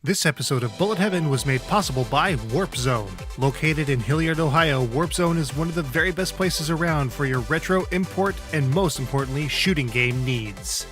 This episode of Bullet Heaven was made possible by Warp Zone. Located in Hilliard, Ohio, Warp Zone is one of the very best places around for your retro, import, and most importantly, shooting game needs.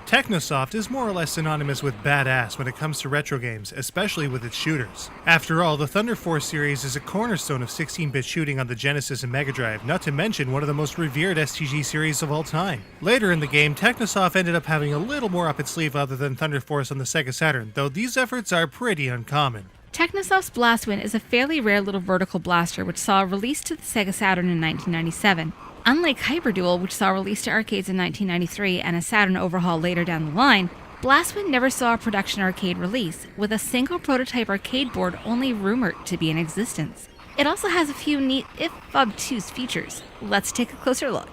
Technosoft is more or less synonymous with badass when it comes to retro games, especially with its shooters. After all, the Thunder Force series is a cornerstone of 16-bit shooting on the Genesis and Mega Drive, not to mention one of the most revered STG series of all time. Later in the game, Technosoft ended up having a little more up its sleeve other than Thunder Force on the Sega Saturn, though these efforts are pretty uncommon. Technosoft's Blastwind is a fairly rare little vertical blaster which saw a release to the Sega Saturn in 1997. Unlike Hyperduel, which saw release to arcades in 1993 and a Saturn overhaul later down the line, Blastwind never saw a production arcade release, with a single prototype arcade board only rumored to be in existence. It also has a few neat, if obtuse, features. Let's take a closer look.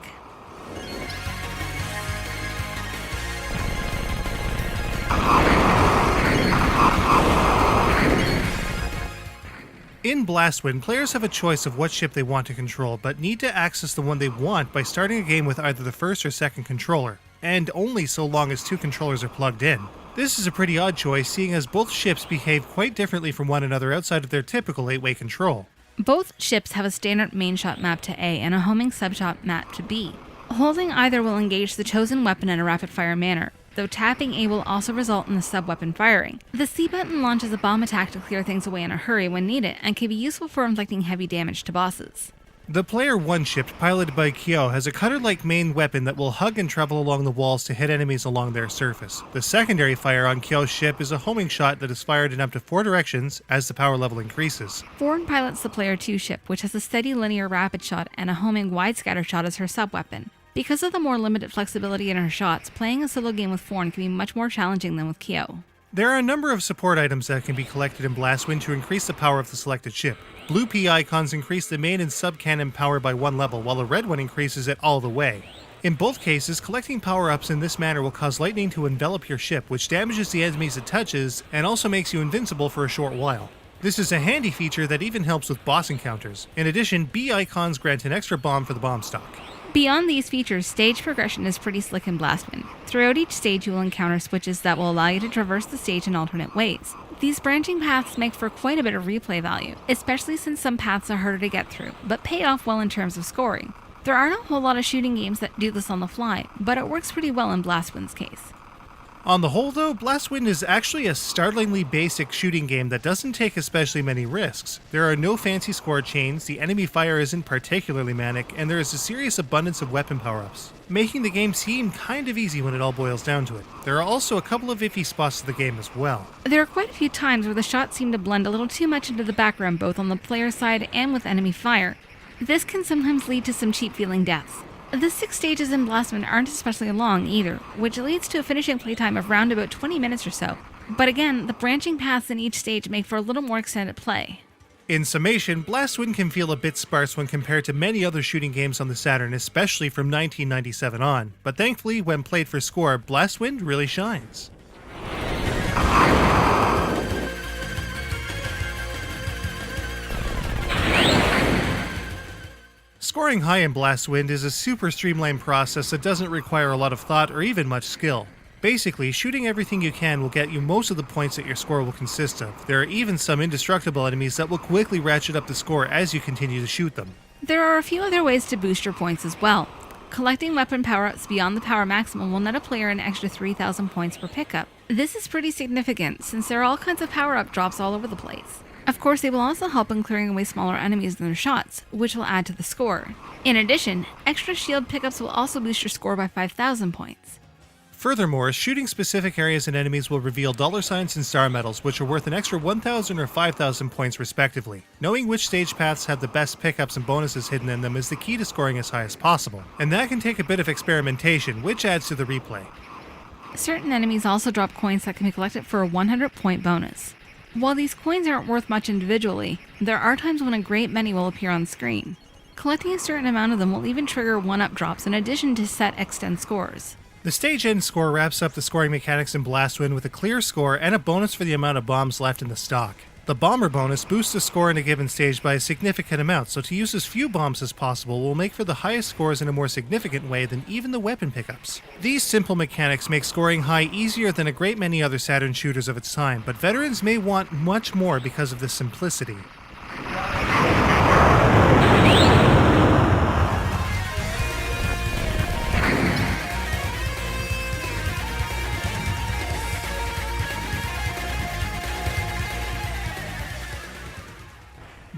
In Blastwind, players have a choice of what ship they want to control, but need to access the one they want by starting a game with either the first or second controller, and only so long as two controllers are plugged in. This is a pretty odd choice, seeing as both ships behave quite differently from one another outside of their typical 8-way control. Both ships have a standard main shot map to A and a homing subshot map to B. Holding either will engage the chosen weapon in a rapid-fire manner, though tapping A will also result in the sub-weapon firing. The C button launches a bomb attack to clear things away in a hurry when needed, and can be useful for inflicting heavy damage to bosses. The Player 1 ship, piloted by Kyo, has a cutter-like main weapon that will hug and travel along the walls to hit enemies along their surface. The secondary fire on Kyo's ship is a homing shot that is fired in up to 4 directions as the power level increases. Forn pilots the Player 2 ship, which has a steady linear rapid shot and a homing wide scatter shot as her sub-weapon. Because of the more limited flexibility in her shots, playing a solo game with Forn can be much more challenging than with Kyo. There are a number of support items that can be collected in Blastwind to increase the power of the selected ship. Blue P icons increase the main and sub-cannon power by 1 level, while a red one increases it all the way. In both cases, collecting power-ups in this manner will cause lightning to envelop your ship, which damages the enemies it touches, and also makes you invincible for a short while. This is a handy feature that even helps with boss encounters. In addition, B icons grant an extra bomb for the bomb stock. Beyond these features, stage progression is pretty slick in Blastwind. Throughout each stage you will encounter switches that will allow you to traverse the stage in alternate ways. These branching paths make for quite a bit of replay value, especially since some paths are harder to get through, but pay off well in terms of scoring. There aren't a whole lot of shooting games that do this on the fly, but it works pretty well in Blastwind's case. On the whole though, Blastwind is actually a startlingly basic shooting game that doesn't take especially many risks. There are no fancy score chains, the enemy fire isn't particularly manic, and there is a serious abundance of weapon power-ups, making the game seem kind of easy when it all boils down to it. There are also a couple of iffy spots to the game as well. There are quite a few times where the shots seem to blend a little too much into the background both on the player side and with enemy fire. This can sometimes lead to some cheap-feeling deaths. The 6 stages in Blastwind aren't especially long either, which leads to a finishing playtime of round about 20 minutes or so. But again, the branching paths in each stage make for a little more extended play. In summation, Blastwind can feel a bit sparse when compared to many other shooting games on the Saturn, especially from 1997 on, but thankfully, when played for score, Blastwind really shines. Scoring high in Blastwind is a super streamlined process that doesn't require a lot of thought or even much skill. Basically, shooting everything you can will get you most of the points that your score will consist of. There are even some indestructible enemies that will quickly ratchet up the score as you continue to shoot them. There are a few other ways to boost your points as well. Collecting weapon power-ups beyond the power maximum will net a player an extra 3,000 points per pickup. This is pretty significant since there are all kinds of power-up drops all over the place. Of course, they will also help in clearing away smaller enemies than their shots, which will add to the score. In addition, extra shield pickups will also boost your score by 5,000 points. Furthermore, shooting specific areas and enemies will reveal $signs and star medals, which are worth an extra 1,000 or 5,000 points respectively. Knowing which stage paths have the best pickups and bonuses hidden in them is the key to scoring as high as possible, and that can take a bit of experimentation, which adds to the replay. Certain enemies also drop coins that can be collected for a 100-point bonus. While these coins aren't worth much individually, there are times when a great many will appear on screen. Collecting a certain amount of them will even trigger 1-up drops in addition to set extend scores. The stage end score wraps up the scoring mechanics in Blastwind with a clear score and a bonus for the amount of bombs left in the stock. The bomber bonus boosts the score in a given stage by a significant amount, so to use as few bombs as possible will make for the highest scores in a more significant way than even the weapon pickups. These simple mechanics make scoring high easier than a great many other Saturn shooters of its time, but veterans may want much more because of this simplicity.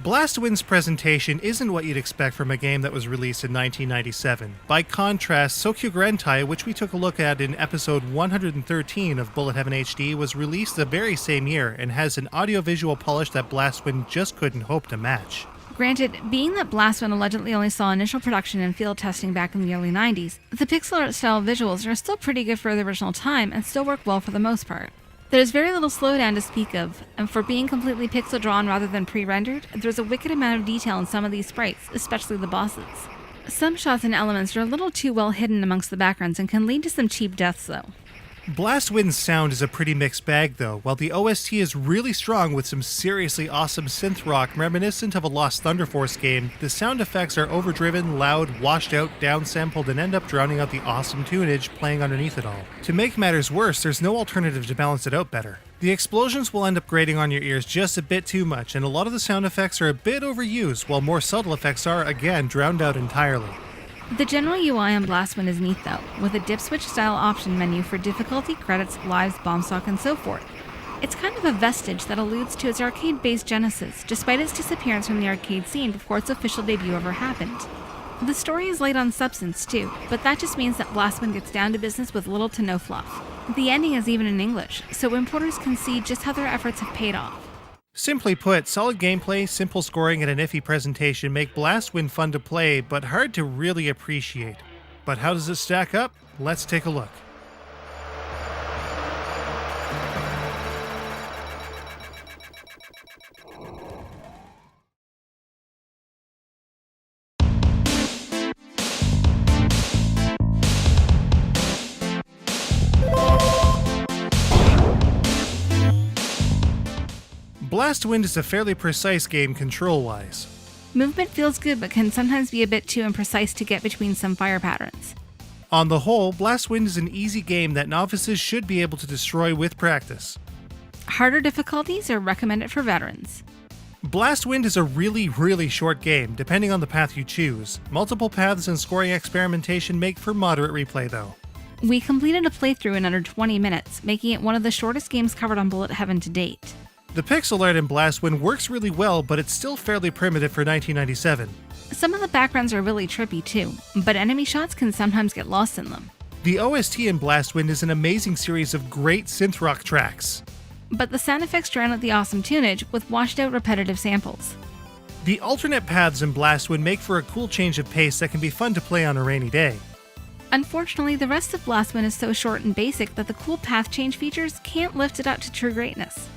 Blastwind's presentation isn't what you'd expect from a game that was released in 1997. By contrast, Sokyugurentai, which we took a look at in episode 113 of Bullet Heaven HD, was released the very same year and has an audiovisual polish that Blastwind just couldn't hope to match. Granted, being that Blastwind allegedly only saw initial production and field testing back in the early 90s, the pixel art style visuals are still pretty good for the original time and still work well for the most part. There's very little slowdown to speak of, and for being completely pixel drawn rather than pre-rendered, there's a wicked amount of detail in some of these sprites, especially the bosses. Some shots and elements are a little too well hidden amongst the backgrounds and can lead to some cheap deaths though. Blastwind's sound is a pretty mixed bag though. While the OST is really strong with some seriously awesome synth rock reminiscent of a Lost Thunder Force game, the sound effects are overdriven, loud, washed out, downsampled, and end up drowning out the awesome tunage playing underneath it all. To make matters worse, there's no alternative to balance it out better. The explosions will end up grating on your ears just a bit too much, and a lot of the sound effects are a bit overused, while more subtle effects are, again, drowned out entirely. The general UI on Blastwind is neat though, with a dip switch style option menu for difficulty, credits, lives, bomb stock, and so forth. It's kind of a vestige that alludes to its arcade-based genesis, despite its disappearance from the arcade scene before its official debut ever happened. The story is light on substance too, but that just means that Blastwind gets down to business with little to no fluff. The ending is even in English, so importers can see just how their efforts have paid off. Simply put, solid gameplay, simple scoring, and an iffy presentation make Blastwind fun to play, but hard to really appreciate. But how does it stack up? Let's take a look. Blastwind is a fairly precise game control-wise. Movement feels good but can sometimes be a bit too imprecise to get between some fire patterns. On the whole, Blastwind is an easy game that novices should be able to destroy with practice. Harder difficulties are recommended for veterans. Blastwind is a really short game, depending on the path you choose. Multiple paths and scoring experimentation make for moderate replay though. We completed a playthrough in under 20 minutes, making it one of the shortest games covered on Bullet Heaven to date. The pixel art in Blastwind works really well, but it's still fairly primitive for 1997. Some of the backgrounds are really trippy too, but enemy shots can sometimes get lost in them. The OST in Blastwind is an amazing series of great synth rock tracks. But the sound effects drown out the awesome tunage with washed out repetitive samples. The alternate paths in Blastwind make for a cool change of pace that can be fun to play on a rainy day. Unfortunately, the rest of Blastwind is so short and basic that the cool path change features can't lift it up to true greatness.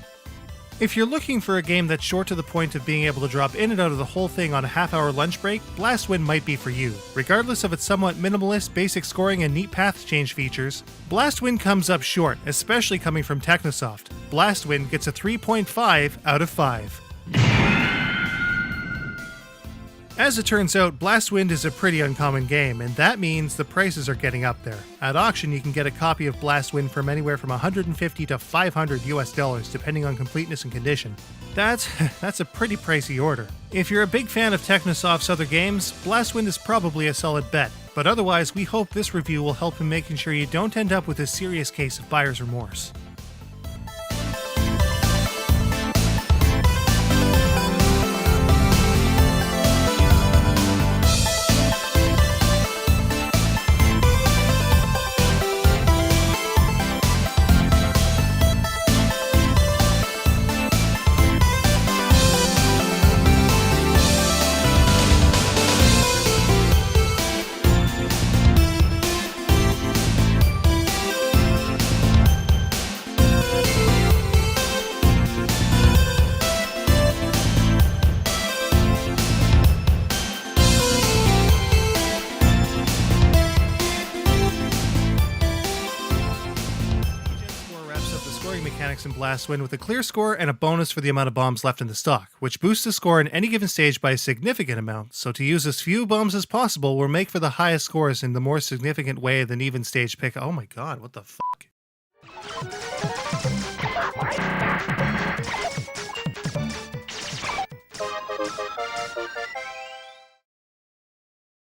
If you're looking for a game that's short to the point of being able to drop in and out of the whole thing on a half-hour lunch break, Blastwind might be for you. Regardless of its somewhat minimalist, basic scoring and neat path change features, Blastwind comes up short, especially coming from Technosoft. Blastwind gets a 3.5 out of 5. As it turns out, Blastwind is a pretty uncommon game, and that means the prices are getting up there. At auction, you can get a copy of Blastwind from anywhere from $150 to $500 US, depending on completeness and condition. That's a pretty pricey order. If you're a big fan of Technosoft's other games, Blastwind is probably a solid bet. But otherwise, we hope this review will help in making sure you don't end up with a serious case of buyer's remorse. Mechanics in Blast win with a clear score and a bonus for the amount of bombs left in the stock, which boosts the score in any given stage by a significant amount, so to use as few bombs as possible will make for the highest scores in the more significant way than even stage pick. Oh my god, what the fuck?